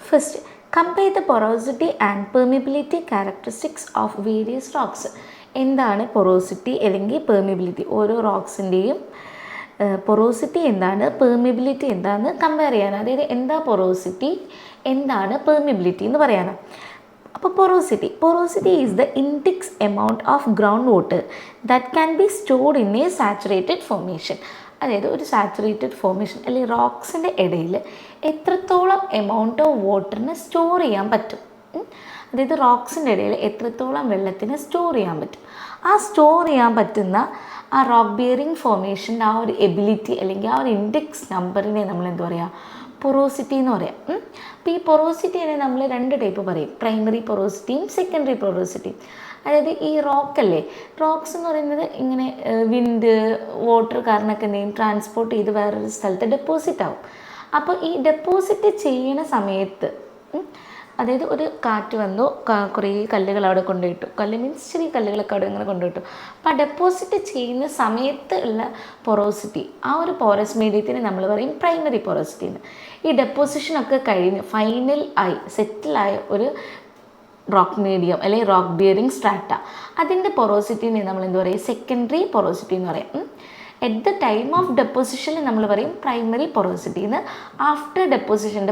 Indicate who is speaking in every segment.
Speaker 1: First, compare the porosity and permeability characteristics of various rocks. എന്താണ് porosity അല്ലെങ്കിൽ permeability? ഓരോ റോക്സിൻ്റെയും porosity എന്താണ്, permeability എന്താണെന്ന് കമ്പയർ ചെയ്യാനാണ്. അതായത് എന്താ പൊറോസിറ്റി, എന്താണ് പെർമിബിലിറ്റി എന്ന് പറയാനാണ്. അപ്പോൾ porosity is the index amount of ground water that can be stored in A saturated formation. അതായത് ഒരു സാച്ചുറേറ്റഡ് ഫോർമേഷൻ അല്ലെങ്കിൽ റോക്സിൻ്റെ ഇടയിൽ എത്രത്തോളം എമൗണ്ട് ഓഫ് വാട്ടറിനെ സ്റ്റോർ ചെയ്യാൻ പറ്റും. അതായത് റോക്സിൻ്റെ ഇടയിൽ എത്രത്തോളം വെള്ളത്തിന് സ്റ്റോർ ചെയ്യാൻ പറ്റും. ആ സ്റ്റോർ ചെയ്യാൻ പറ്റുന്ന ആ റോക്ക് ബിയറിംഗ് ഫോർമേഷൻ്റെ ആ ഒരു എബിലിറ്റി അല്ലെങ്കിൽ ആ ഒരു ഇൻഡെക്സ് നമ്പറിനെ നമ്മൾ എന്താ പറയുക, പൊറോസിറ്റി എന്ന് പറയാം. അപ്പോൾ ഈ പൊറോസിറ്റിനെ നമ്മൾ രണ്ട് ടൈപ്പ് പറയും, പ്രൈമറി പൊറോസിറ്റിയും സെക്കൻഡറി പൊറോസിറ്റിയും. അതായത് ഈ റോക്കല്ലേ, റോക്സ് എന്ന് പറയുന്നത് ഇങ്ങനെ വിൻഡ് വാട്ടർ കാരണമൊക്കെ എന്തെങ്കിലും ട്രാൻസ്പോർട്ട് ചെയ്ത് വേറൊരു സ്ഥലത്ത് ഡെപ്പോസിറ്റ് ആവും. അപ്പോൾ ഈ ഡെപ്പോസിറ്റ് ചെയ്യുന്ന സമയത്ത് അതായത് ഒരു കാറ്റ് വന്നു, കുറേ കല്ലുകൾ അവിടെ കൊണ്ടുപോയിട്ടു, കല്ല് മീൻസ് ചെറിയ കല്ലുകളൊക്കെ അവിടെ ഇങ്ങനെ കൊണ്ടുപോയിട്ടു. അപ്പോൾ ആ ഡെപ്പോസിറ്റ് ചെയ്യുന്ന സമയത്ത് ഉള്ള പൊറോസിറ്റി, ആ ഒരു പോറസ് മീഡിയത്തിന് നമ്മൾ പറയും പ്രൈമറി പൊറോസിറ്റി എന്ന്. ഈ ഡെപ്പോസിഷനൊക്കെ കഴിഞ്ഞ് ഫൈനൽ ആയി സെറ്റിലായ ഒരു റോക്ക് മീഡിയം അല്ലെങ്കിൽ റോക്ക് ബിയറിംഗ് സ്ട്രാറ്റ, അതിൻ്റെ പൊറോസിറ്റിനെ നമ്മൾ എന്താ പറയുക, സെക്കൻഡറി പൊറോസിറ്റി എന്ന് പറയും. അറ്റ് ദ ടൈം ഓഫ് ഡെപ്പോസിഷനിൽ നമ്മൾ പറയും പ്രൈമറി പൊറോസിറ്റി എന്ന്. ആഫ്റ്റർ ഡെപ്പോസിഷൻ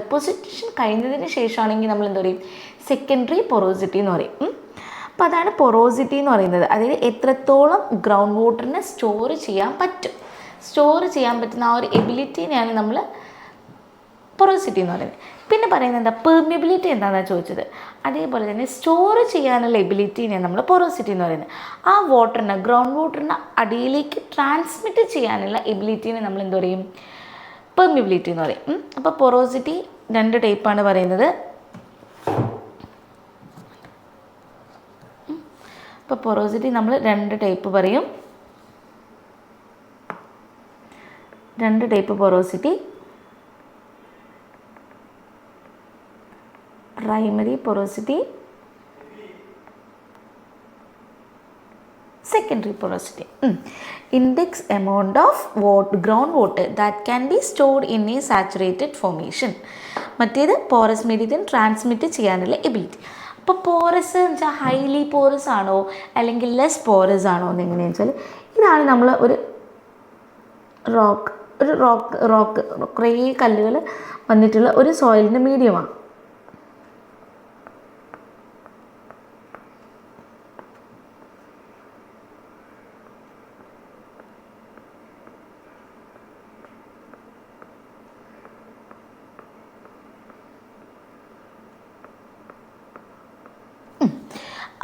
Speaker 1: കഴിഞ്ഞതിന് ശേഷമാണെങ്കിൽ നമ്മൾ എന്താ പറയും, സെക്കൻഡറി പൊറോസിറ്റി എന്ന് പറയും. അപ്പോൾ അതാണ് പൊറോസിറ്റി എന്ന് പറയുന്നത്. അതായത് എത്രത്തോളം ഗ്രൗണ്ട് വാട്ടറിനെ സ്റ്റോർ ചെയ്യാൻ പറ്റുന്ന ആ ഒരു എബിലിറ്റീനെയാണ് നമ്മൾ പൊറോസിറ്റി എന്ന് പറയുന്നത്. പിന്നെ പറയുന്നത് എന്താ, പെർമിബിലിറ്റി എന്താണെന്നാണ് ചോദിച്ചത്. അതേപോലെ തന്നെ സ്റ്റോർ ചെയ്യാനുള്ള എബിലിറ്റീനെ നമ്മൾ പൊറോസിറ്റി എന്ന് പറയുന്നത്. ആ വാട്ടറിനെ, ഗ്രൗണ്ട് വാട്ടറിനെ അടിയിലേക്ക് ട്രാൻസ്മിറ്റ് ചെയ്യാനുള്ള എബിലിറ്റീനെ നമ്മൾ എന്ത് പറയും, പെർമിബിലിറ്റി എന്ന് പറയും. അപ്പോൾ പൊറോസിറ്റി രണ്ട് ടൈപ്പാണ് പറയുന്നത്. അപ്പോൾ പൊറോസിറ്റി നമ്മൾ രണ്ട് ടൈപ്പ് പറയും, രണ്ട് type porosity. primary porosity, secondary porosity. Index amount of ground water that can be stored in a saturated formation. മറ്റേത് പോറസ് മീഡിയത്തിന് ട്രാൻസ്മിറ്റ് ചെയ്യാനുള്ള എബിലിറ്റി. അപ്പോൾ പോറസ് എന്ന് വെച്ചാൽ ഹൈലി പോറസ് ആണോ അല്ലെങ്കിൽ ലെസ് പോറസ് ആണോ എന്ന് എങ്ങനെയാണെന്ന് വെച്ചാൽ, ഇതാണ് നമ്മൾ ഒരു റോക്ക് കുറേ കല്ലുകൾ വന്നിട്ടുള്ള ഒരു സോയിലിൻ്റെ മീഡിയമാണ്.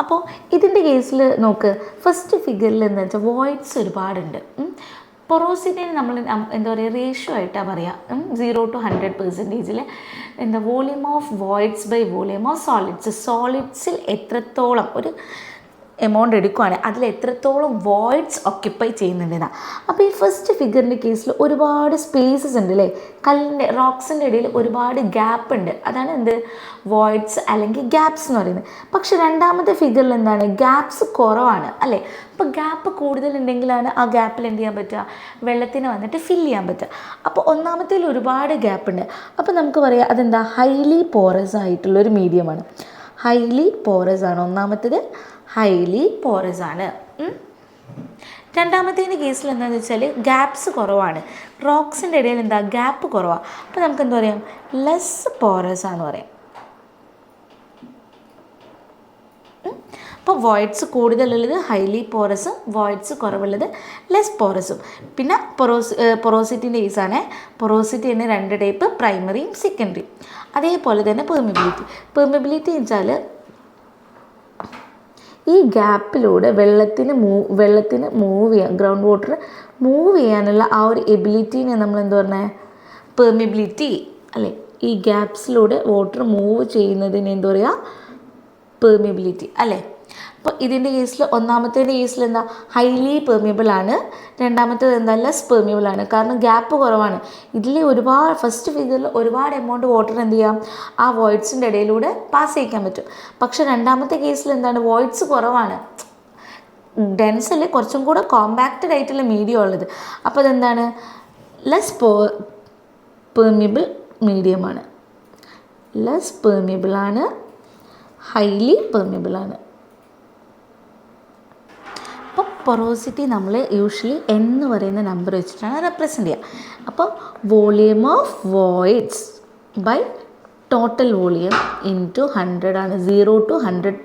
Speaker 1: അപ്പോൾ ഇതിൻ്റെ കേസിൽ നോക്ക്, ഫസ്റ്റ് ഫിഗറിൽ എന്ന് വെച്ചാൽ വോയിഡ്സ് ഒരുപാടുണ്ട്. പൊറോസിറ്റിനെ നമ്മൾ എന്താ പറയുക, റേഷ്യോ ആയിട്ടാണ് പറയുക. 0 to 100% എന്താ volume of voids by volume of സോളിഡ്സിൽ എത്രത്തോളം ഒരു എമൗണ്ട് എടുക്കുകയാണ് അതിൽ എത്രത്തോളം വോയിഡ്സ് ഓക്യുപ്പൈ ചെയ്യുന്നുണ്ടെന്നാണ്. അപ്പോൾ ഈ ഫസ്റ്റ് ഫിഗറിൻ്റെ കേസിൽ ഒരുപാട് സ്പേസസ് ഉണ്ട് അല്ലേ, റോക്സിൻ്റെ ഇടയിൽ ഒരുപാട് ഗ്യാപ്പ് ഉണ്ട്. അതാണ് എന്ത്, വോയിഡ്സ് അല്ലെങ്കിൽ ഗ്യാപ്സ് എന്ന് പറയുന്നത്. പക്ഷെ രണ്ടാമത്തെ ഫിഗറിൽ എന്താണ്, ഗ്യാപ്സ് കുറവാണ് അല്ലേ. അപ്പോൾ ഗ്യാപ്പ് കൂടുതലുണ്ടെങ്കിലാണ് ആ ഗ്യാപ്പിൽ എന്ത് ചെയ്യാൻ പറ്റുക, വെള്ളത്തിന് വന്നിട്ട് ഫില്ല് ചെയ്യാൻ പറ്റുക. അപ്പോൾ ഒന്നാമത്തേൽ ഒരുപാട് ഗ്യാപ്പ് ഉണ്ട്. അപ്പോൾ നമുക്ക് പറയാം അതെന്താ, ഹൈലി പോറസ് ആയിട്ടുള്ളൊരു മീഡിയമാണ്. ഹൈലി പോറസ് ആണ് ഒന്നാമത്തേത്, ഹൈലി പോറസ് ആണ്. രണ്ടാമത്തേൻ്റെ കേസിൽ എന്താണെന്ന് വെച്ചാൽ ഗ്യാപ്സ് കുറവാണ്, റോക്സിൻ്റെ ഇടയിൽ എന്താ ഗ്യാപ്പ് കുറവാണ്. അപ്പോൾ നമുക്ക് എന്താ പറയാം, ലെസ് പോറസ് ആണെന്ന് പറയാം. അപ്പോൾ വോയിഡ്സ് കൂടുതലുള്ളത് ഹൈലി പോറസും വോയിഡ്സ് കുറവുള്ളത് ലെസ് പോറസും. പിന്നെ പൊറോസിറ്റിൻ്റെ കേസാണ്, പൊറോസിറ്റി തന്നെ രണ്ട് ടൈപ്പ്, പ്രൈമറിയും സെക്കൻഡറിയും. അതേപോലെ തന്നെ പെർമിബിലിറ്റി എന്ന് വെച്ചാൽ ഈ ഗ്യാപ്പിലൂടെ വെള്ളത്തിന് മൂവ് ചെയ്യാൻ, ഗ്രൗണ്ട് വാട്ടർ മൂവ് ചെയ്യാനുള്ള ആ ഒരു എബിലിറ്റീനെ നമ്മൾ എന്താ പറഞ്ഞത്, പെർമിബിലിറ്റി അല്ലേ. ഈ ഗ്യാപ്സിലൂടെ വാട്ടർ മൂവ് ചെയ്യുന്നതിന് എന്താ പറയുക, പെർമിബിലിറ്റി അല്ലേ. അപ്പോൾ ഇതിൻ്റെ കേസിൽ ഒന്നാമത്തേൻ്റെ കേസിൽ എന്താ, ഹൈലി പെർമിബിൾ ആണ്. രണ്ടാമത്തേത് എന്താ, ലെസ് പെർമിബിൾ ആണ്. കാരണം ഗ്യാപ്പ് കുറവാണ്. ഇതിൽ ഒരുപാട് ഫസ്റ്റ് ഫിഗറിൽ ഒരുപാട് എമൗണ്ട് വാട്ടർ എന്ത് ചെയ്യാം, ആ വോയിഡ്സിൻ്റെ ഇടയിലൂടെ പാസ് ചെയ്യിക്കാൻ പറ്റും. പക്ഷേ രണ്ടാമത്തെ കേസിൽ എന്താണ്, വോയിഡ്സ് കുറവാണ്, ഡെൻസ് അല്ലേ, കുറച്ചും കൂടെ കോമ്പാക്റ്റഡ് ആയിട്ടുള്ള മീഡിയം ഉള്ളത്. അപ്പോൾ അതെന്താണ്, ലെസ് പെർമിബിൾ മീഡിയമാണ്. ലെസ് പെർമിയബിൾ ആണ്, ഹൈലി പെർമിയബിൾ ആണ്. അപ്പോൾ പൊറോസിറ്റി നമ്മൾ യൂഷ്വലി എന്ന് പറയുന്ന നമ്പർ വെച്ചിട്ടാണ് റെപ്രസെൻ്റ് ചെയ്യുക. അപ്പോൾ volume of voids by total volume into 100 ആണ്. 0 to 100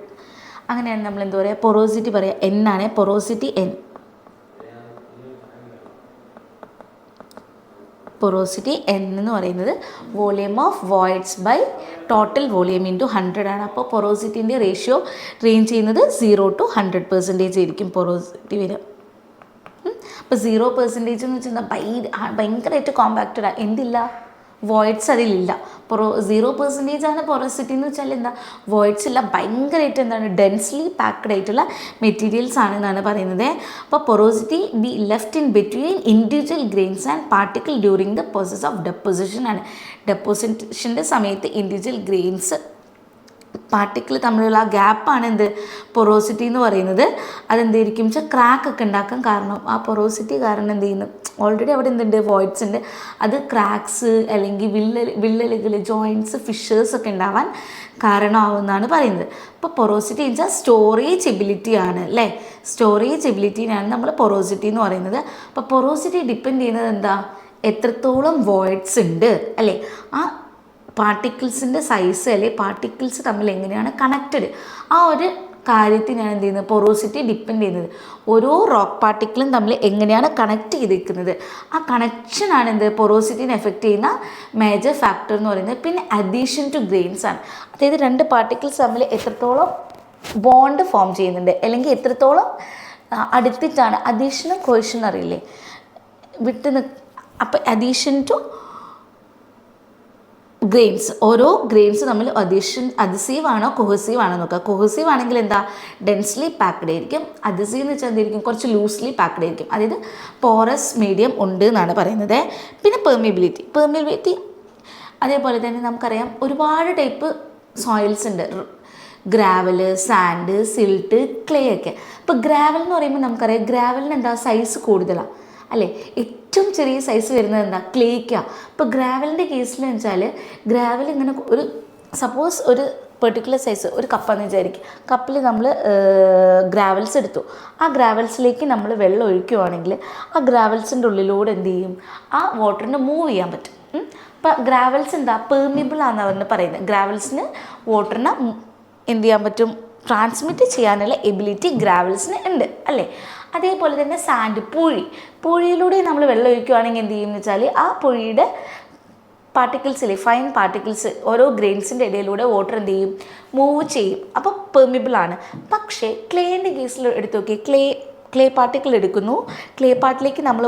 Speaker 1: അങ്ങനെയാണ് നമ്മൾ എന്താ പറയുക, പൊറോസിറ്റി പറയുക. എന്നാണ് പൊറോസിറ്റി എൻ. പൊറോസിറ്റി എൻ എന്ന് പറയുന്നത് volume of voids by total volume into 100 ആണ്. അപ്പോൾ പൊറോസിറ്റിൻ്റെ റേഷ്യോ റേഞ്ച് ചെയ്യുന്നത് 0 to 100% ആയിരിക്കും പൊറോസിറ്റി വരിക. അപ്പോൾ 0% എന്ന് വെച്ചാൽ ഭയങ്കരമായിട്ട് കോമ്പാക്റ്റഡാണ്. എന്തില്ല, വോയിഡ്സ് അതിലില്ല. 0% ആണ് പൊറോസിറ്റി എന്ന് വെച്ചാൽ എന്താ, വോയിഡ്സ് ഇല്ല, ഭയങ്കരമായിട്ട് എന്താണ് ഡെൻസ്ലി പാക്ഡ് ആയിട്ടുള്ള മെറ്റീരിയൽസ് ആണെന്നാണ് പറയുന്നത്. അപ്പോൾ porosity B left in between individual grains and particle during the process of deposition ആണ്. ഡെപ്പോസിഷൻ്റെ സമയത്ത് ഇൻഡിവിജ്വൽ ഗ്രെയിൻസ് പാർട്ടിക്കിൾ തമ്മിലുള്ള ആ ഗ്യാപ്പാണ് എന്ത് പൊറോസിറ്റി എന്ന് പറയുന്നത്. അതെന്തായിരിക്കും വെച്ചാൽ ക്രാക്ക് ഒക്കെ ഉണ്ടാക്കാൻ കാരണം. ആ പൊറോസിറ്റി കാരണം എന്ത് ചെയ്യുന്നു, ഓൾറെഡി അവിടെ എന്തുണ്ട്, വോയിഡ്സ് ഉണ്ട്. അത് ക്രാക്സ് അല്ലെങ്കിൽ വിള്ളലുകൾ, ജോയിൻറ്റ്സ്, ഫിഷേഴ്സ് ഒക്കെ ഉണ്ടാവാൻ കാരണമാവുമെന്നാണ് പറയുന്നത്. അപ്പോൾ പൊറോസിറ്റി എന്ന് വെച്ചാൽ സ്റ്റോറേജ് എബിലിറ്റി ആണ് അല്ലേ. സ്റ്റോറേജ് എബിലിറ്റിനാണ് നമ്മൾ പൊറോസിറ്റി എന്ന് പറയുന്നത്. അപ്പോൾ പൊറോസിറ്റി ഡിപ്പെൻഡ് ചെയ്യുന്നത് എന്താ, എത്രത്തോളം വോയിഡ്സ് ഉണ്ട് അല്ലേ, ആ പാർട്ടിക്കിൾസിൻ്റെ സൈസ് അല്ലെ പാർട്ടിക്കിൾസ് തമ്മിൽ എങ്ങനെയാണ് കണക്റ്റഡ്, ആ ഒരു കാര്യത്തിനാണ് എന്ത് ചെയ്യുന്നത്, പൊറോസിറ്റി ഡിപ്പെൻഡ് ചെയ്യുന്നത്. ഓരോ റോക്ക് പാർട്ടിക്കിളും തമ്മിൽ എങ്ങനെയാണ് കണക്ട് ചെയ്തിരിക്കുന്നത്, ആ കണക്ഷനാണ് എന്ത് പൊറോസിറ്റിനെ എഫക്റ്റ് ചെയ്യുന്ന മേജർ ഫാക്ടർ എന്ന് പറയുന്നത്. പിന്നെ അഡീഷൻ ടു ഗ്രെയിൻസ് ആണ്. അതായത് രണ്ട് പാർട്ടിക്കിൾസ് തമ്മിൽ എത്രത്തോളം ബോണ്ട് ഫോം ചെയ്യുന്നുണ്ട് അല്ലെങ്കിൽ എത്രത്തോളം അടുത്തിട്ടാണ്. അഡീഷനും കോഹഷൻ അറിയില്ലേ, അപ്പോൾ അഡീഷൻ ടു ഗ്രെയിൻസ്, ഓരോ ഗ്രെയിൻസ് തമ്മിൽ അഡിസീവ് ആണോ കൊഹസീവ് ആണോ നോക്കുക. കൊഹസീവ് ആണെങ്കിൽ എന്താ, ഡെൻസ്ലി പാക്ഡ് ആയിരിക്കും. അഡിസീവ് എന്ന് വെച്ചാൽ എന്തായിരിക്കും, കുറച്ച് ലൂസ്ലി പാക്ഡ് ആയിരിക്കും. അതായത് പോറസ് മീഡിയം ഉണ്ട് എന്നാണ് പറയുന്നത്. പിന്നെ പെർമിയബിലിറ്റി അതേപോലെ തന്നെ നമുക്കറിയാം ഒരുപാട് ടൈപ്പ് സോയിൽസ് ഉണ്ട്. ഗ്രാവല്, സാൻഡ്, സിൽട്ട്, ക്ലേ ഒക്കെ. ഇപ്പോൾ ഗ്രാവൽ എന്ന് പറയുമ്പോൾ നമുക്കറിയാം ഗ്രാവലിന് എന്താ സൈസ് കൂടുതലാണ് അല്ലേ. ഏറ്റവും ചെറിയ സൈസ് വരുന്നത് എന്താ, ക്ലേക്കാണ്. ഇപ്പോൾ ഗ്രാവലിൻ്റെ കേസിൽ വെച്ചാൽ ഗ്രാവൽ ഇങ്ങനെ ഒരു സപ്പോസ് ഒരു പെർട്ടിക്കുലർ സൈസ് ഒരു കപ്പെന്ന് വിചാരിക്കും. കപ്പിൽ നമ്മൾ ഗ്രാവൽസ് എടുത്തു. ആ ഗ്രാവൽസിലേക്ക് നമ്മൾ വെള്ളം ഒഴിക്കുകയാണെങ്കിൽ ആ ഗ്രാവൽസിൻ്റെ ഉള്ളിലൂടെ എന്ത് ചെയ്യും, ആ വാട്ടറിന് മൂവ് ചെയ്യാൻ പറ്റും. അപ്പോൾ ഗ്രാവൽസ് എന്താ പെർമിയബിൾ ആണെന്ന് പറയുന്നത്. ഗ്രാവൽസിന് വാട്ടറിന് എന്ത് ചെയ്യാൻ പറ്റും, ട്രാൻസ്മിറ്റ് ചെയ്യാനുള്ള എബിലിറ്റി ഗ്രാവൽസിന് ഉണ്ട് അല്ലേ. അതേപോലെ തന്നെ സാൻഡ്, പൂഴിയിലൂടെ നമ്മൾ വെള്ളം ഒഴിക്കുകയാണെങ്കിൽ എന്ത് ചെയ്യുമെന്ന് വെച്ചാൽ ആ പൂഴിയുടെ പാർട്ടിക്കിൾസിലെ ഫൈൻ പാർട്ടിക്കിൾസ് ഓരോ ഗ്രെയിൻസിൻ്റെ ഇടയിലൂടെ വാട്ടർ എന്ത് ചെയ്യും, മൂവ് ചെയ്യും. അപ്പോൾ പെർമിയബിൾ ആണ്. പക്ഷേ ക്ലേൻ്റെ കേസിൽ എടുത്ത് നോക്കി, ക്ലേ പാർട്ടിക്കിൾ എടുക്കുന്നു, ക്ലേ പാർട്ടിലേക്ക് നമ്മൾ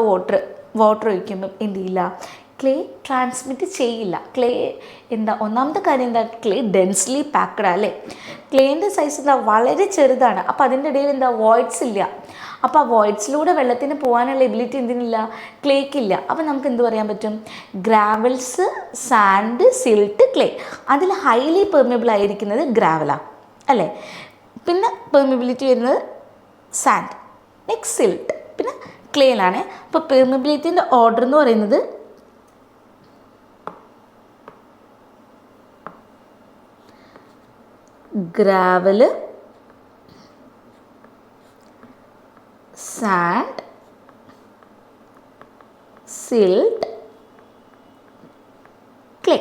Speaker 1: വാട്ടർ ഒഴിക്കുമ്പം എന്ത് ചെയ്യില്ല, ക്ലേ ട്രാൻസ്മിറ്റ് ചെയ്യില്ല. ക്ലേ എന്താ, ഒന്നാമത്തെ കാര്യം എന്താ, ക്ലേ ഡെൻസ്ലി പാക്ഡ് അല്ലേ. ക്ലേൻ്റെ സൈസ് എന്താ വളരെ ചെറുതാണ്. അപ്പോൾ അതിൻ്റെ ഇടയിൽ എന്താ വോയിഡ്സ് ഇല്ല. അപ്പോൾ ആ വോയിഡ്സിലൂടെ വെള്ളത്തിന് പോകാനുള്ള എബിലിറ്റി എന്തിനില്ല, ക്ലേക്കില്ല. അപ്പോൾ നമുക്ക് എന്ത് പറയാൻ പറ്റും, ഗ്രാവൽസ്, സാൻഡ്, സിൽട്ട്, ക്ലേ, അതിൽ ഹൈലി പെർമിയബിൾ ആയിരിക്കുന്നത് ഗ്രാവലാണ് അല്ലേ. പിന്നെ പെർമിയബിലിറ്റി വരുന്നത് സാൻഡ്, നെക്സ്റ്റ് സിൽട്ട്, പിന്നെ ക്ലേയിലാണ്. അപ്പോൾ പെർമിയബിലിറ്റിൻ്റെ ഓർഡർ എന്ന് പറയുന്നത് ഗ്രാവല്, സാൻഡ്, സിൽട്ട്, ക്ലേ.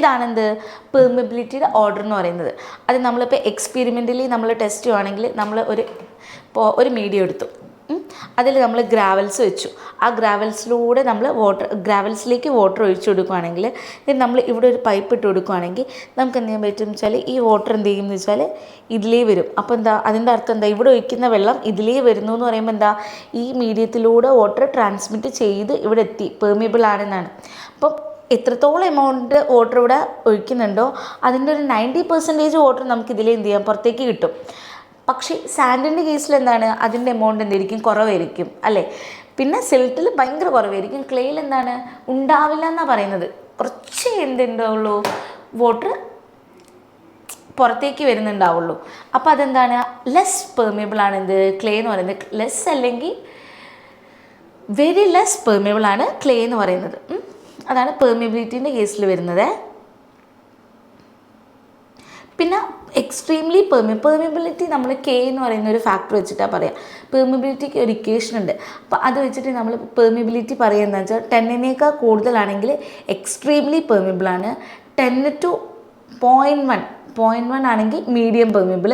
Speaker 1: ഇതാണെന്ത് പെർമിയബിലിറ്റിയുടെ ഓർഡർ എന്ന് പറയുന്നത്. അത് നമ്മളിപ്പോൾ എക്സ്പെരിമെൻ്റലി നമ്മൾ ടെസ്റ്റ് ചെയ്യുകയാണെങ്കിൽ നമ്മൾ ഒരു മീഡിയം എടുത്തു, അതിൽ നമ്മൾ ഗ്രാവൽസ് വെച്ചു. ആ ഗ്രാവൽസിലൂടെ നമ്മൾ ഗ്രാവൽസിലേക്ക് വാട്ടർ ഒഴിച്ചു കൊടുക്കുകയാണെങ്കിൽ നമ്മൾ ഇവിടെ ഒരു പൈപ്പ് ഇട്ട് കൊടുക്കുകയാണെങ്കിൽ നമുക്ക് എന്ത് ചെയ്യാൻ പറ്റും വെച്ചാൽ ഈ വാട്ടർ എന്ത് ചെയ്യും എന്ന് വെച്ചാൽ ഇതിലേ വരും. അപ്പോൾ എന്താ അതിൻ്റെ അർത്ഥം എന്താ, ഇവിടെ ഒഴിക്കുന്ന വെള്ളം ഇതിലേ വരുന്നു എന്ന് പറയുമ്പോൾ എന്താ, ഈ മീഡിയത്തിലൂടെ വാട്ടർ ട്രാൻസ്മിറ്റ് ചെയ്ത് ഇവിടെ എത്തി, പെർമിയബിൾ ആണെന്നാണ്. അപ്പം എത്രത്തോളം എമൗണ്ട് വാട്ടർ ഇവിടെ ഒഴിക്കുന്നുണ്ടോ അതിൻ്റെ ഒരു 90% വാട്ടർ നമുക്ക് ഇതിലേ എന്ത് ചെയ്യാം, പുറത്തേക്ക് കിട്ടും. പക്ഷേ സാൻഡിൻ്റെ കേസിൽ എന്താണ്, അതിൻ്റെ എമൗണ്ട് എന്തായിരിക്കും, കുറവായിരിക്കും അല്ലേ. പിന്നെ സിൽട്ടിൽ ഭയങ്കര കുറവായിരിക്കും. ക്ലേയിൽ എന്താണ്, ഉണ്ടാവില്ല എന്നാണ് പറയുന്നത്. കുറച്ച് എന്തുണ്ടാവുള്ളൂ, വാട്ടർ പുറത്തേക്ക് വരുന്നുണ്ടാവുള്ളൂ. അപ്പോൾ അതെന്താണ്, ലെസ് പെർമിയബിൾ ആണ് എന്ത്, ക്ലേ എന്ന് പറയുന്നത്. ലെസ് അല്ലെങ്കിൽ വെരി ലെസ് പെർമിയബിൾ ആണ് ക്ലേ എന്ന് പറയുന്നത്. അതാണ് പെർമിയബിലിറ്റീൻ്റെ കേസിൽ വരുന്നത്. പിന്നെ എക്സ്ട്രീംലി പെർമിബിലിറ്റി നമ്മൾ കെ എന്ന് പറയുന്ന ഒരു ഫാക്ടർ വെച്ചിട്ടാണ് പറയാം. പെർമിബിലിറ്റിക്ക് ഒരു ഇക്വേഷൻ ഉണ്ട്. അപ്പോൾ അത് വെച്ചിട്ട് നമ്മൾ പെർമിബിലിറ്റി പറയുന്നത് വെച്ചാൽ 10നേക്കാൾ കൂടുതലാണെങ്കിൽ എക്സ്ട്രീംലി പെർമിബിളാണ്. 10 to 0.1 ആണെങ്കിൽ മീഡിയം പെർമിബിൾ,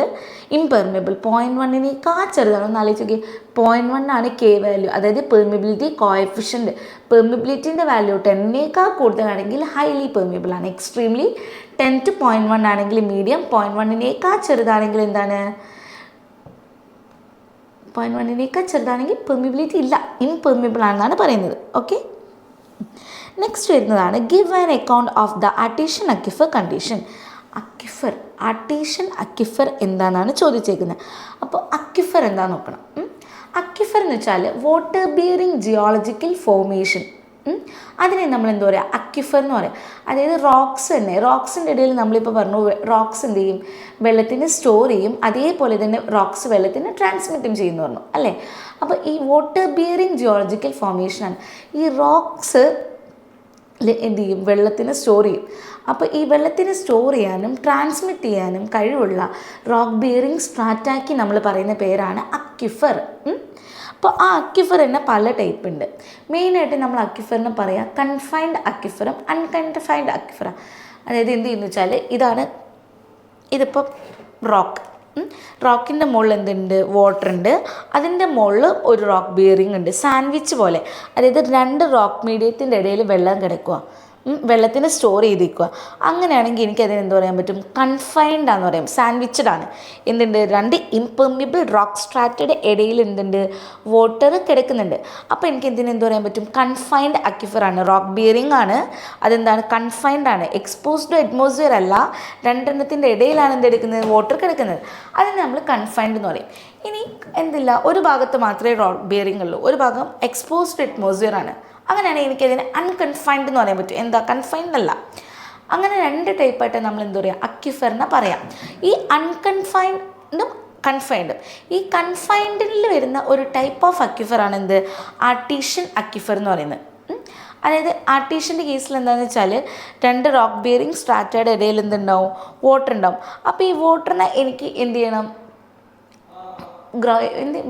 Speaker 1: ഇംപെർമിബിൾ 0.1നേക്കാൾ ചെറുതാണ്. ഒന്ന് ആലോചിച്ച് നോക്കി, 0.1 ആണ് കെ വാല്യൂ, അതായത് പെർമിബിലിറ്റി കോഎഫിഷ്യൻറ്റ്. പെർമിബിലിറ്റിൻ്റെ വാല്യൂ 10നേക്കാൾ കൂടുതലാണെങ്കിൽ ഹൈലി പെർമിബിൾ ആണ്. എക്സ്ട്രീംലി 10 to 0.1 ആണെങ്കിൽ മീഡിയം, 0.1നേക്കാൾ ചെറുതാണെങ്കിൽ എന്താണ്, 0.1നേക്കാൾ ചെറുതാണെങ്കിൽ പെർമിബിലിറ്റി ഇല്ല, ഇംപെർമിബിൾ ആണെന്നാണ് പറയുന്നത്. ഓക്കെ, നെക്സ്റ്റ് വരുന്നതാണ് give an account of the artesian aquifer condition. Artesian aquifer എന്താണെന്നാണ് ചോദിച്ചേക്കുന്നത്. അപ്പോൾ അക്വിഫർ എന്താണെന്ന് നോക്കണം. അക്വിഫർ എന്ന് വെച്ചാൽ വാട്ടർ ബിയറിംഗ് ജിയോളജിക്കൽ ഫോർമേഷൻ. അതിനെ നമ്മൾ എന്താ പറയുക, അക്വിഫർ എന്ന് പറയും. അതായത് റോക്സ് തന്നെ, റോക്സിൻ്റെ ഇടയിൽ നമ്മളിപ്പോൾ പറഞ്ഞു റോക്സ് എന്ത് ചെയ്യും, വെള്ളത്തിന് സ്റ്റോർ ചെയ്യും, അതേപോലെ തന്നെ റോക്സ് വെള്ളത്തിന് ട്രാൻസ്മിറ്റും ചെയ്യുന്നു പറഞ്ഞു അല്ലേ. അപ്പോൾ ഈ വാട്ടർ ബിയറിംഗ് ജിയോളജിക്കൽ ഫോർമേഷനാണ്. ഈ റോക്സ് എന്ത് ചെയ്യും, വെള്ളത്തിന് സ്റ്റോർ ചെയ്യും. അപ്പോൾ ഈ വെള്ളത്തിന് സ്റ്റോർ ചെയ്യാനും ട്രാൻസ്മിറ്റ് ചെയ്യാനും കഴിവുള്ള റോക്ക് ബിയറിംഗ് സ്ട്രാറ്റാക്കി നമ്മൾ പറയുന്ന പേരാണ് അക്വിഫർ. അപ്പോൾ ആ അക്വിഫർ തന്നെ പല ടൈപ്പ് ഉണ്ട്. മെയിനായിട്ട് നമ്മൾ അക്വിഫറിനെ പറയാം കൺഫൈൻഡ് അക്വിഫറും അൺകൺഫൈൻഡ് അക്വിഫറും. അതായത് എന്ത് ചെയ്യുന്നു വെച്ചാൽ ഇതാണ്, ഇതിപ്പോൾ റോക്കിൻ്റെ മുകളിൽ എന്തുണ്ട്, വാട്ടർ ഉണ്ട്, അതിൻ്റെ മുകളിൽ ഒരു റോക്ക് ബിയറിംഗ് ഉണ്ട്, സാൻഡ്വിച്ച് പോലെ. അതായത് 2 റോക്ക് മീഡിയത്തിൻ്റെ ഇടയിൽ വെള്ളം കിടക്കുക, വെള്ളത്തിന് സ്റ്റോർ ചെയ്തിരിക്കുക. അങ്ങനെയാണെങ്കിൽ എനിക്കതിന് എന്ത് പറയാൻ പറ്റും, കൺഫൈൻഡ് ആണെന്ന് പറയാം, സാൻഡ്വിച്ചഡ് ആണ്. എന്തുണ്ട്, 2 ഇംപെർമിബിൾ റോക്ക് സ്ട്രാറ്റയുടെ ഇടയിൽ എന്തുണ്ട്, വാട്ടർ കിടക്കുന്നുണ്ട്. അപ്പോൾ എനിക്ക് എന്ത് പറയാൻ പറ്റും, കൺഫൈൻഡ് അക്വിഫർ ആണ്. റോക്ക് ബിയറിംഗ് ആണ്, അതെന്താണ്, കൺഫൈൻഡ് ആണ്, എക്സ്പോസ്ഡ് അറ്റ്മോസ്ഫിയർ അല്ല, 2 ഇടയിലാണ് എന്തെടുക്കുന്നത്, വാട്ടർ കിടക്കുന്നത്. അതിന് നമ്മൾ കൺഫൈൻഡ് എന്ന് പറയും. ഇനി എന്തില്ല, ഒരു ഭാഗത്ത് മാത്രമേ റോക്ക് ബിയറിംഗ് ഉള്ളൂ, ഒരു ഭാഗം എക്സ്പോസ്ഡ് അറ്റ്മോസ്ഫിയർ ആണ്. അങ്ങനെയാണെങ്കിൽ എനിക്കതിനെ അൺകൺഫൈൻഡ് എന്ന് പറയാൻ പറ്റും. എന്താ, കൺഫൈൻഡ് അല്ല. അങ്ങനെ 2 ടൈപ്പായിട്ട് നമ്മൾ എന്താ പറയുക, അക്വിഫറിനെ പറയാം. ഈ അൺകൺഫൈൻഡും കൺഫൈൻഡും. ഈ കൺഫൈൻഡിൽ വരുന്ന ഒരു ടൈപ്പ് ഓഫ് അക്വിഫറാണ് എന്ത്, ആർട്ടീഷ്യൻ അക്വിഫർ എന്ന് പറയുന്നത്. അതായത് ആർട്ടീഷ്യൻ്റെ കേസിൽ എന്താണെന്ന് വെച്ചാൽ 2 റോക്ക് ബിയറിംഗ് സ്ട്രാറ്റയുടെ ഇടയിൽ എന്തുണ്ടാവും, വാട്ടർ ഉണ്ടാവും. അപ്പോൾ ഈ വാട്ടറിനെ എനിക്ക് എന്ത് ചെയ്യണം,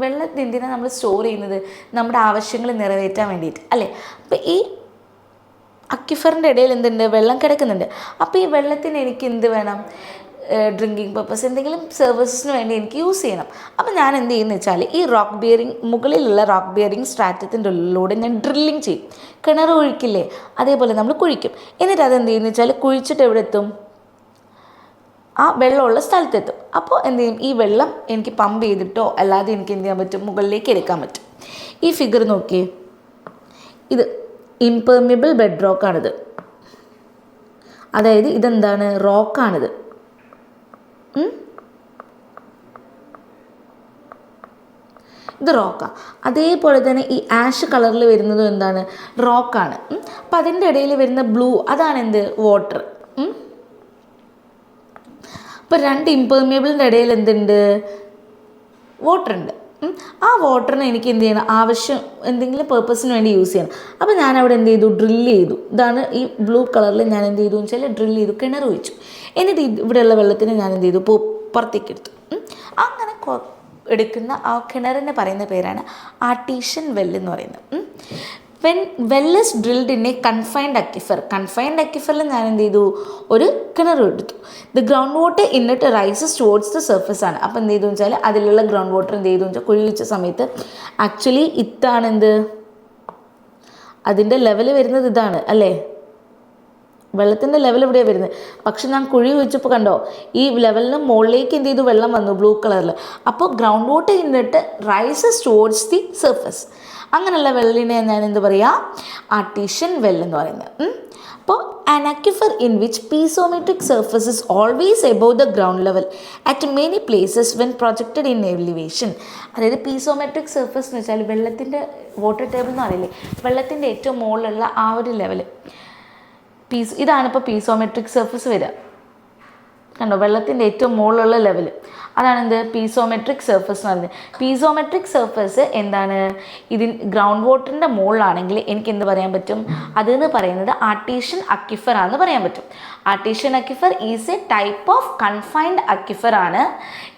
Speaker 1: വെള്ളത്തിൽ എന്തിനാണ് നമ്മൾ സ്റ്റോർ ചെയ്യുന്നത്, നമ്മുടെ ആവശ്യങ്ങൾ നിറവേറ്റാൻ വേണ്ടിയിട്ട് അല്ലേ. അപ്പോൾ ഈ അക്വിഫറിൻ്റെ ഇടയിൽ എന്തുണ്ട്, വെള്ളം കിടക്കുന്നുണ്ട്. അപ്പോൾ ഈ വെള്ളത്തിന് എനിക്ക് എന്ത് വേണം, ഡ്രിങ്കിങ് പർപ്പസ്, എന്തെങ്കിലും സർവീസസിന് വേണ്ടി എനിക്ക് യൂസ് ചെയ്യണം. അപ്പോൾ ഞാൻ എന്ത് ചെയ്യുന്നത് വെച്ചാൽ ഈ റോക്ക് ബിയറിംഗ്, മുകളിലുള്ള റോക്ക് ബിയറിംഗ് സ്ട്രാറ്റത്തിൻ്റെ ഉള്ളിലൂടെ ഞാൻ ഡ്രില്ലിങ് ചെയ്യും. കിണർ കുഴിക്കില്ലേ, അതേപോലെ നമ്മൾ കുഴിക്കും. എന്നിട്ട് അതെന്ത് ചെയ്യുന്നത് വെച്ചാൽ കുഴിച്ചിട്ട് എവിടെ എത്തും, ആ വെള്ളമുള്ള സ്ഥലത്തെത്തും. അപ്പോൾ എന്ത് ചെയ്യും, ഈ വെള്ളം എനിക്ക് പമ്പ് ചെയ്തിട്ടോ അല്ലാതെ എനിക്ക് എന്ത് ചെയ്യാൻ പറ്റും, മുകളിലേക്ക് എടുക്കാൻ പറ്റും. ഈ ഫിഗർ നോക്കിയേ, ഇത് ഇംപെർമിബിൾ ബെഡ് റോക്കാണിത്. അതായത് ഇതെന്താണ്, റോക്കാണിത്. ഇത് റോക്കാണ്. അതേപോലെ തന്നെ ഈ ആഷ് കളറിൽ വരുന്നതും എന്താണ്, റോക്കാണ്. അപ്പം അതിൻ്റെ ഇടയിൽ വരുന്ന ബ്ലൂ അതാണ് എന്ത്, വാട്ടർ. ഇപ്പോൾ 2 ഇംപെർമിബിളിൻ്റെ ഇടയിൽ എന്തുണ്ട്, വാട്ടർ ഉണ്ട്. ആ വാട്ടറിനെ എനിക്ക് എന്ത് ചെയ്യണം, ആവശ്യം എന്തെങ്കിലും പേർപ്പസിന് വേണ്ടി യൂസ് ചെയ്യണം. അപ്പോൾ ഞാനവിടെ എന്ത് ചെയ്തു, ഡ്രില്ല് ചെയ്തു. ഇതാണ് ഈ ബ്ലൂ കളറിൽ ഞാൻ എന്ത് ചെയ്തു എന്ന് വെച്ചാൽ ഡ്രില്ല് ചെയ്തു, കിണർ വെച്ചു. എന്നിട്ട് ഇവിടെയുള്ള വെള്ളത്തിന് ഞാൻ എന്ത് ചെയ്തു, പുറത്തേക്ക് എടുത്തു. അങ്ങനെ എടുക്കുന്ന ആ കിണറിനെ പറയുന്ന പേരാണ് ആർട്ടീഷ്യൻ വെൽ എന്ന് പറയുന്നത്. When well is drilled in a confined aquifer. Confined അക്വിഫറിൽ ഞാൻ എന്ത് ചെയ്തു, ഒരു കിണർ എടുത്തു. The ground water in it rises towards the surface ആണ്. അപ്പോൾ എന്ത് ചെയ്തു വെച്ചാൽ അതിലുള്ള ഗ്രൗണ്ട് വാട്ടർ എന്ത് ചെയ്തു വെച്ചാൽ കുഴി വെച്ച സമയത്ത് ആക്ച്വലി ഇതാണ് എന്ത്, അതിൻ്റെ ലെവൽ വരുന്നത് ഇതാണ് അല്ലേ, വെള്ളത്തിൻ്റെ ലെവൽ ഇവിടെയാണ് വരുന്നത്. പക്ഷെ ഞാൻ കുഴി വെച്ചപ്പോൾ കണ്ടോ, ഈ ലെവലിന് മുകളിലേക്ക് എന്ത് ചെയ്തു, വെള്ളം വന്നു ബ്ലൂ കളറിൽ. അപ്പോൾ ഗ്രൗണ്ട് വാട്ടർ ഇന്നിട്ട് റൈസസ് ടുവേർഡ്സ് ദി സർഫസ്. അങ്ങനെയുള്ള വെള്ളിനെ ഞാൻ എന്ത് പറയുക, ആർട്ടീഷ്യൻ വെൽ എന്ന് പറയുന്നത്. അപ്പോൾ an aquifer in which piezometric surface is always above the ground level at many places when projected in elevation. അതായത് പീസോമെട്രിക് സർഫസ് എന്ന് വെച്ചാൽ വെള്ളത്തിൻ്റെ വാട്ടർ ടേബിൾ എന്ന് പറയില്ലേ, വെള്ളത്തിൻ്റെ ഏറ്റവും മുകളിലുള്ള ആ ഒരു ലെവൽ. ഇതാണിപ്പോൾ പീസോമെട്രിക് സർഫസ് വരിക, കണ്ടോ, വെള്ളത്തിൻ്റെ ഏറ്റവും മുകളിലുള്ള ലെവൽ. അതാണ് എന്ത് പീസോമെട്രിക് സർഫസ് എന്ന് പറയുന്നത്. പീസോമെട്രിക് സർഫസ് എന്താണ്, ഗ്രൗണ്ട് വാട്ടറിൻ്റെ മുകളിലാണെങ്കിൽ എനിക്ക് എന്ത് പറയാൻ പറ്റും, അതെന്ന് പറയുന്നത് ആർട്ടീഷ്യൻ അക്വിഫർ ആണെന്ന് പറയാൻ പറ്റും. Artesian aquifer is a type of confined aquifer ആണ്.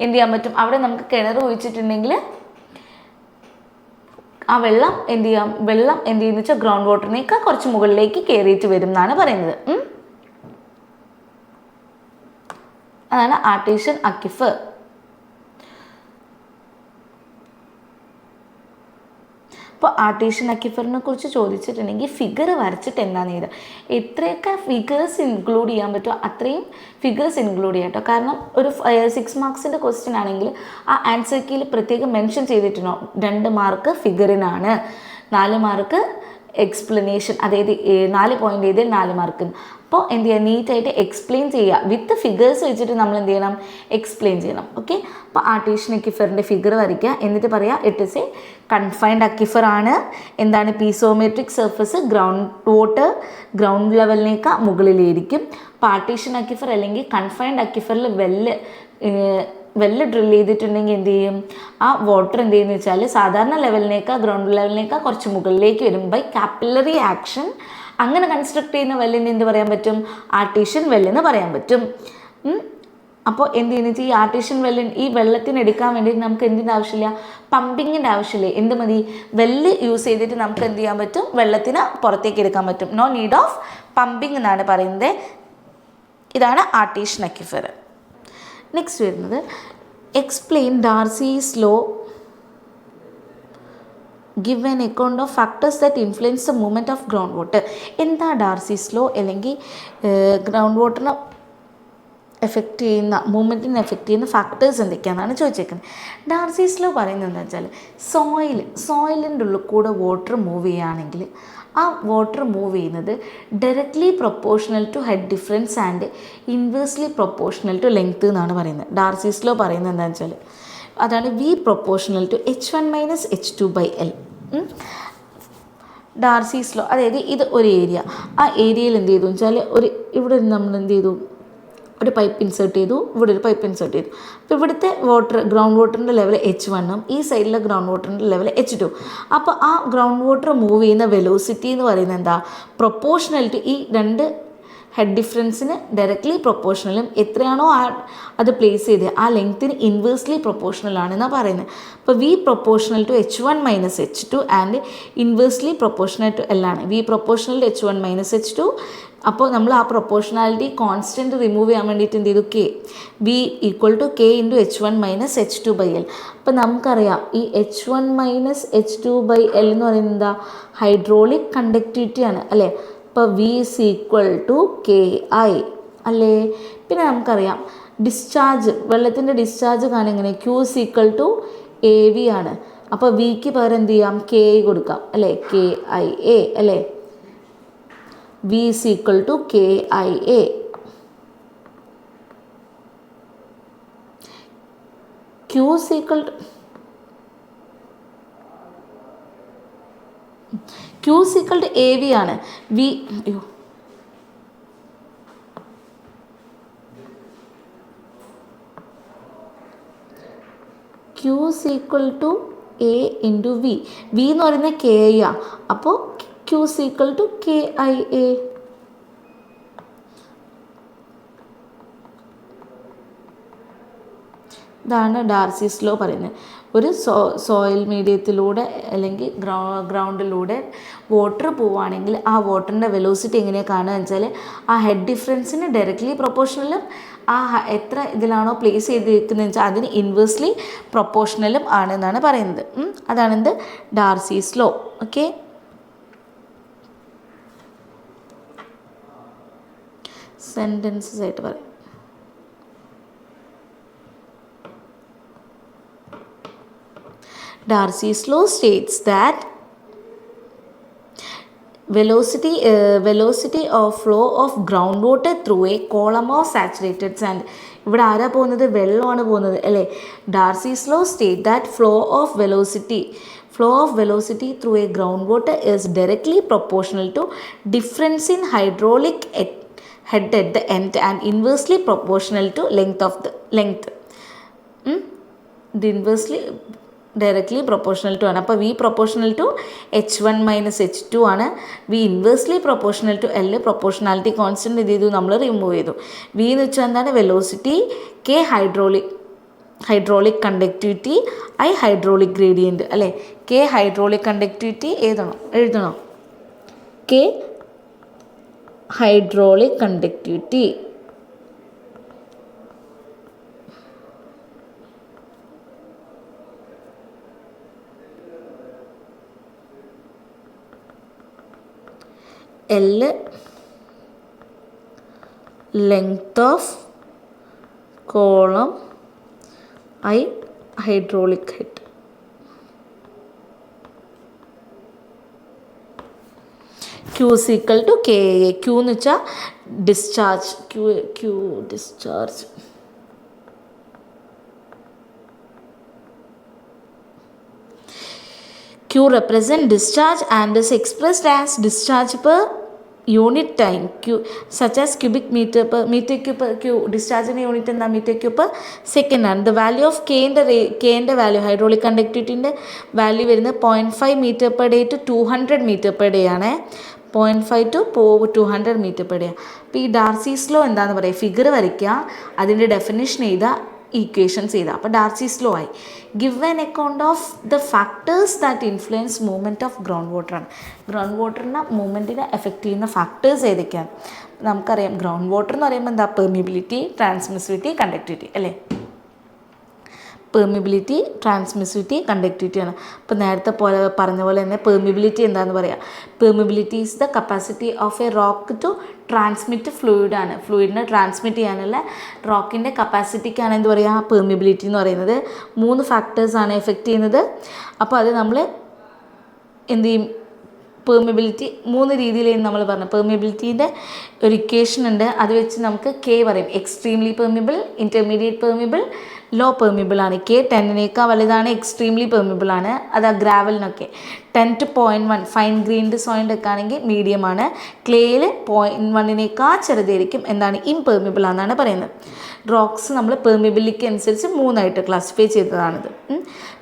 Speaker 1: എന്ത് ചെയ്യാൻ പറ്റും, അവിടെ നമുക്ക് കിണർ കുഴിച്ചിട്ടുണ്ടെങ്കിൽ ആ വെള്ളം എന്ത് ചെയ്യാം, വെള്ളം എന്ത് ചെയ്യുന്ന വെച്ചാൽ ഗ്രൗണ്ട് വാട്ടറിനേക്കാൾ കുറച്ച് മുകളിലേക്ക് കയറിയിട്ട് വരും എന്നാണ് പറയുന്നത്. അതാണ് ആർട്ടീഷ്യൻ അക്വിഫർ. അപ്പോൾ ആർട്ടീഷ്യൻ അക്വിഫറിനെ കുറിച്ച് ചോദിച്ചിട്ടുണ്ടെങ്കിൽ ഫിഗർ വരച്ചിട്ട് എന്താണെന്ന് ചെയ്താൽ എത്രയൊക്കെ ഫിഗേഴ്സ് ഇൻക്ലൂഡ് ചെയ്യാൻ പറ്റുമോ അത്രയും ഫിഗേഴ്സ് ഇൻക്ലൂഡ് ചെയ്യാം കേട്ടോ. കാരണം ഒരു 6 മാർക്സിൻ്റെ ക്വസ്റ്റ്യൻ ആണെങ്കിൽ ആ ആൻസർ കീയിൽ പ്രത്യേകം മെൻഷൻ ചെയ്തിട്ടുണ്ടോ, 2 മാർക്ക് ഫിഗറിനാണ്, 4 മാർക്ക് എക്സ്പ്ലനേഷൻ, അതായത് 4 പോയിൻ്റ് ചെയ്താൽ 4 മാർക്ക്. അപ്പോൾ എന്ത് ചെയ്യുക, നീറ്റായിട്ട് എക്സ്പ്ലെയിൻ ചെയ്യുക, വിത്ത് ഫിഗേഴ്സ് വെച്ചിട്ട് നമ്മൾ എന്ത് ചെയ്യണം, എക്സ്പ്ലെയിൻ ചെയ്യണം. ഓക്കെ, അപ്പോൾ ആർട്ടീഷ്യൻ അക്വിഫറിൻ്റെ ഫിഗർ വരയ്ക്കുക, എന്നിട്ട് പറയുക it is a confined aquifer ആണ്. എന്താണ്, piezometric surface ground water ground ലെവലിനേക്കാൾ മുകളിലായിരിക്കും. അപ്പോൾ ആർട്ടീഷ്യൻ അക്വിഫർ അല്ലെങ്കിൽ കൺഫൈൻഡ് അക്വിഫറിൽ വെല്ല് ഡ്രിൽ ചെയ്തിട്ടുണ്ടെങ്കിൽ എന്ത് ചെയ്യും, ആ വാട്ടർ എന്ത് ചെയ്യുന്നത് വെച്ചാൽ സാധാരണ ലെവലിനേക്കാൾ ഗ്രൗണ്ട് ലെവലിനേക്കാൾ കുറച്ച് മുകളിലേക്ക് വരും ബൈ കാപ്പിലറി ആക്ഷൻ. അങ്ങനെ കൺസ്ട്രക്ട് ചെയ്യുന്ന വെല്ലിന് എന്ത് പറയാൻ പറ്റും, ആർട്ടീഷ്യൻ വെല്ലെന്ന് പറയാൻ പറ്റും. അപ്പോൾ എന്ത് ചെയ്യുന്നത് വെച്ചാൽ ഈ ആർട്ടീഷ്യൻ ഈ വെള്ളത്തിന് എടുക്കാൻ വേണ്ടിയിട്ട് നമുക്ക് എന്തിൻ്റെ ആവശ്യമില്ല, പമ്പിങ്ങിൻ്റെ ആവശ്യമില്ല. എന്ത് മതി, വെല്ല് യൂസ് ചെയ്തിട്ട് നമുക്ക് എന്ത് ചെയ്യാൻ പറ്റും, വെള്ളത്തിന് പുറത്തേക്ക് എടുക്കാൻ പറ്റും. നോ നീഡ് ഓഫ് പമ്പിങ് എന്നാണ് പറയുന്നത്. ഇതാണ് ആർട്ടീഷ്യൻ അക്വിഫർ. നെക്സ്റ്റ് വരുന്നത് explain Darcy's law, give an account of factors that influence the movement of ground water. എന്താ ഡാർസീസ് ലോ, അല്ലെങ്കിൽ ഗ്രൗണ്ട് വാട്ടറിനെ എഫക്റ്റ് ചെയ്യുന്ന മൂവ്മെൻറ്റിനെ എഫക്റ്റ് ചെയ്യുന്ന ഫാക്ടേഴ്സ് എന്തൊക്കെയാണെന്നാണ് ചോദിച്ചേക്കുന്നത്. ഡാർസീസ് ലോ പറയുന്നത് എന്താ വെച്ചാൽ സോയിലിൻ്റെ ഉള്ളിൽ കൂടെ വാട്ടർ മൂവ് ചെയ്യുകയാണെങ്കിൽ ആ വാട്ടർ മൂവ് ചെയ്യുന്നത് directly proportional to head difference and inversely proportional to length എന്നാണ് പറയുന്നത്. ഡാർസീസ് ലോ പറയുന്നത് എന്താണെന്ന് വെച്ചാൽ അതാണ് V proportional to H1 minus H2/L. Darcy's law, അതായത് ഇത് ഒരു ഏരിയ, ആ ഏരിയയിൽ എന്ത് ചെയ്തു വെച്ചാൽ ഇവിടെ നമ്മൾ എന്ത് ചെയ്തു, ഒരു പൈപ്പ് ഇൻസേർട്ട് ചെയ്തു, ഇവിടെ ഒരു പൈപ്പ് ഇൻസേർട്ട് ചെയ്തു. അപ്പോൾ ഇവിടുത്തെ ഗ്രൗണ്ട് വാട്ടറിൻ്റെ ലെവൽ H1ഉം ഈ സൈഡിലെ ഗ്രൗണ്ട് വാട്ടറിൻ്റെ ലെവൽ H2. അപ്പോൾ ആ ഗ്രൗണ്ട് വാട്ടർ മൂവ് ചെയ്യുന്ന വെലോസിറ്റി എന്ന് പറയുന്നത് എന്താ, പ്രൊപ്പോർഷണൽ ടു ഈ 2 ഹെഡ് ഡിഫറൻസിന് ഡയറക്ട്ലി പ്രൊപ്പോർഷണലും എത്രയാണോ അത് പ്ലേസ് ചെയ്ത് ആ ലെങ്ത്തിന് ഇൻവേഴ്സ്ലി പ്രൊപ്പോർഷണൽ ആണെന്നാണ് പറയുന്നത്. അപ്പോൾ V proportional to H1 minus H2 and inversely proportional to L ആണ്. V proportional to H1 minus H2. അപ്പോൾ നമ്മൾ ആ പ്രൊപ്പോർഷണാലിറ്റി കോൺസ്റ്റൻറ്റ് റിമൂവ് ചെയ്യാൻ വേണ്ടിയിട്ട് എന്ത് ചെയ്തു, V equal to K into H1 minus H2/L. അപ്പോൾ നമുക്കറിയാം ഈ H1 മൈനസ് H2/L എന്ന് പറയുന്നത് എന്താ, ഹൈഡ്രോളിക് കണ്ടക്ടിവിറ്റിയാണ് അല്ലേ. അപ്പോൾ V is equal to KI അല്ലേ. പിന്നെ നമുക്കറിയാം ഡിസ്ചാർജ്, വെള്ളത്തിൻ്റെ ഡിസ്ചാർജ് കാണാൻ എങ്ങനെ, Q is equal to AV ആണ്. അപ്പോൾ Vക്ക് പകരം എന്ത് ചെയ്യാം, KI കൊടുക്കാം അല്ലേ, KIA അല്ലേ. V is equal to KIA. Q is equal to Q is equal to AV ആണ്. Q is equal to A into V. V എന്ന് പറയുന്നത് KI ആ. അപ്പോൾ Q is equal to KIA. ഇതാണ് ഡാർസീസ് ലോ പറയുന്നത്. ഒരു സോയിൽ മീഡിയത്തിലൂടെ അല്ലെങ്കിൽ ഗ്രൗണ്ടിലൂടെ വാട്ടർ പോവുകയാണെങ്കിൽ ആ വാട്ടറിൻ്റെ വെലോസിറ്റി എങ്ങനെയാണ് കാണുക വെച്ചാൽ ആ ഹെഡ് ഡിഫറൻസിന് ഡയറക്റ്റ്ലി പ്രൊപ്പോർഷണലും ആ എത്ര ഇതിലാണോ പ്ലേസ് ചെയ്തിരിക്കുന്നത് വെച്ചാൽ അതിന് ഇൻവേഴ്സ്ലി പ്രൊപ്പോർഷണലും ആണെന്നാണ് പറയുന്നത്. അതാണെന്ത്, ഡാർസീസ് ലോ. ഓക്കെ, സെൻറ്റൻസസ് ആയിട്ട് പറയാം. Darcy's law states that velocity of flow of groundwater through a column of saturated sand. ഇവിടെ ആരാ പോകുന്നത്, വെള്ളമാണ് പോകുന്നത് അല്ലേ. Darcy's law state that flow of velocity through a groundwater is directly proportional to difference in hydraulic head at the end and inversely proportional to length. ഇത് inversely directly proportional to ആണ്. അപ്പോൾ V proportional to H1 minus H2 ആണ്. V inversely proportional to L. Proportionality constant ഇത് ചെയ്തു, നമ്മൾ remove ചെയ്തു. V എന്ന് വെച്ചാൽ എന്താണ്? Velocity. K hydraulic conductivity. I hydraulic gradient അല്ലേ. കെ ഹൈഡ്രോളിക് കണ്ടക്ടിവിറ്റി എഴുതണോ? K hydraulic conductivity. L length of column. I hydraulic head. Q is equal to Ka. Q എന്ന് വെച്ചാൽ discharge. Q discharge. Q represent discharge and is expressed as discharge per unit time. Q such as cubic meter per meter cube per Q. Discharge in unit and the meter cube per second. And the value of K in the value hydraulic conductivity in the value in the 0.5 meter per day to 200 meter per day. 0.5 to 200 meter per day. P Darcy's law and the figure varikia. Adin definition either equations ചെയ്താൽ. അപ്പോൾ Darcy's law ആയി. Give an account of the factors that influence movement of ground വാട്ടറാണ്. Ground വാട്ടറിനെ മൂവ്മെൻറ്റിനെ effect ചെയ്യുന്ന factors ഏതൊക്കെയാണ്? നമുക്കറിയാം ground water എന്ന് പറയുമ്പോൾ എന്താ? പെർമിബിലിറ്റി, ട്രാൻസ്മിസിവിറ്റി, കണ്ടക്ടിവിറ്റി അല്ലേ. പെർമിബിലിറ്റി, ട്രാൻസ്മിസിവിറ്റി, കണ്ടക്ടിവിറ്റി ആണ്. അപ്പോൾ നേരത്തെ പറഞ്ഞ പോലെ തന്നെ പെർമിബിലിറ്റി എന്താണെന്ന് പറയാം. Permeability is the capacity of a rock to transmit ഫ്ലൂയിഡാണ്. ഫ്ലൂയിഡിനെ ട്രാൻസ്മിറ്റ് ചെയ്യാനുള്ള റോക്കിൻ്റെ കപ്പാസിറ്റിക്കാണ് എന്ത് പറയുക? പെർമിബിലിറ്റി എന്ന് പറയുന്നത്. 3 ഫാക്ടേഴ്സാണ് എഫക്റ്റ് ചെയ്യുന്നത്. അപ്പോൾ അത് നമ്മൾ എന്ത് ചെയ്യും? പെർമിബിലിറ്റി 3 രീതിയിലാണ് നമ്മൾ പറഞ്ഞത്. പെർമിബിലിറ്റീൻ്റെ ഒരു ഇക്വേഷൻ ഉണ്ട്, അത് വെച്ച് നമുക്ക് കെ പറയും. Extremely permeable, intermediate permeable, low permeable ആണ്. കെ 10 വലുതാണ്, എക്സ്ട്രീംലി പെർമിബിൾ ആണ്. അത് ഗ്രാവലിനൊക്കെ 10 to 0.1 ഫൈൻ ഗ്രെയിൻഡ് സോയിൻ്റെ ഒക്കെ ആണെങ്കിൽ മീഡിയം ആണ്. ക്ലേയിൽ 0.1 ചെറുതായിരിക്കും. എന്താണ്? ഇംപെർമിബിൾ ആണെന്നാണ് പറയുന്നത്. റോക്സ് നമ്മൾ പെർമിബിലിറ്റി അനുസരിച്ച് 3ആയിട്ട് ക്ലാസിഫൈ ചെയ്തതാണിത്.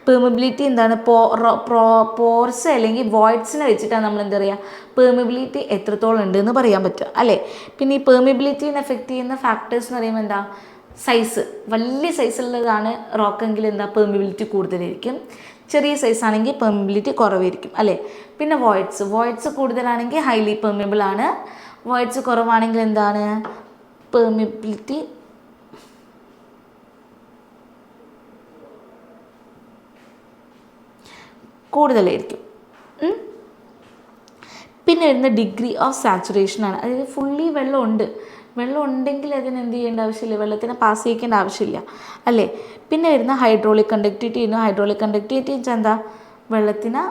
Speaker 1: പെർമിബിലിറ്റി എന്താണ്? പോർസ് അല്ലെങ്കിൽ വോയിഡ്സിനെ വെച്ചിട്ടാണ് നമ്മൾ എന്താ പറയുക? പെർമിബിലിറ്റി എത്രത്തോളം ഉണ്ട് എന്ന് പറയാൻ പറ്റുക അല്ലേ. പിന്നെ ഈ പെർമിബിലിറ്റീനെ എഫക്റ്റ് ചെയ്യുന്ന ഫാക്ടേഴ്സ് എന്ന് പറയുമ്പോൾ എന്താ? സൈസ്. വലിയ സൈസുള്ളതാണ് റോക്കെങ്കിൽ എന്താ? പെർമിബിലിറ്റി കൂടുതലായിരിക്കും. ചെറിയ സൈസാണെങ്കിൽ പെർമിബിലിറ്റി കുറവായിരിക്കും അല്ലേ. പിന്നെ വോയിഡ്സ് കൂടുതലാണെങ്കിൽ ഹൈലി പെർമിബിൾ ആണ്. വോയിഡ്സ് കുറവാണെങ്കിൽ എന്താണ്? പെർമിബിലിറ്റി കൂടുതലായിരിക്കും. പിന്നെ വരുന്ന ഡിഗ്രി ഓഫ് സാച്ചുറേഷൻ ആണ്. അതായത് ഫുള്ളി വെള്ളം ഉണ്ടെങ്കിൽ അതിന് എന്ത് ചെയ്യേണ്ട ആവശ്യമില്ല, വെള്ളത്തിനെ പാസ് ചെയ്യിക്കേണ്ട ആവശ്യമില്ല അല്ലേ. പിന്നെ വരുന്ന ഹൈഡ്രോളിക് കണ്ടക്ടിവിറ്റി. ഹൈഡ്രോളിക് കണ്ടക്ടിവിറ്റി വെച്ചാൽ എന്താ? വെള്ളത്തിനെ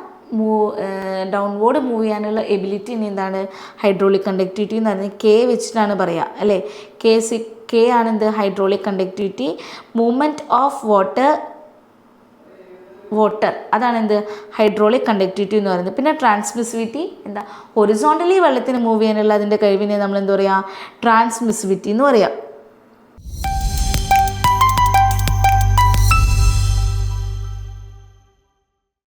Speaker 1: ഡൗൺവേർഡ് മൂവ് ചെയ്യാനുള്ള എബിലിറ്റി എന്താണ്? ഹൈഡ്രോളിക് കണ്ടക്ടിവിറ്റി എന്ന് പറയുന്നത് കെ വെച്ചിട്ടാണ് പറയുക അല്ലേ. കെ ആണെന്ത്? Hydraulic conductivity. Movement of water അതാണ് എന്ത്? ഹൈഡ്രോളിക് കണ്ടക്ടിവിറ്റി എന്ന് പറയുന്നത്. പിന്നെ ട്രാൻസ്മിസിവിറ്റി എന്താ? ഹൊറിസോണ്ടലി വെള്ളത്തിന് മൂവ് ചെയ്യാനുള്ള അതിൻ്റെ കഴിവിനെ നമ്മൾ എന്താ പറയുക? ട്രാൻസ്മിസിവിറ്റി എന്ന് പറയാം.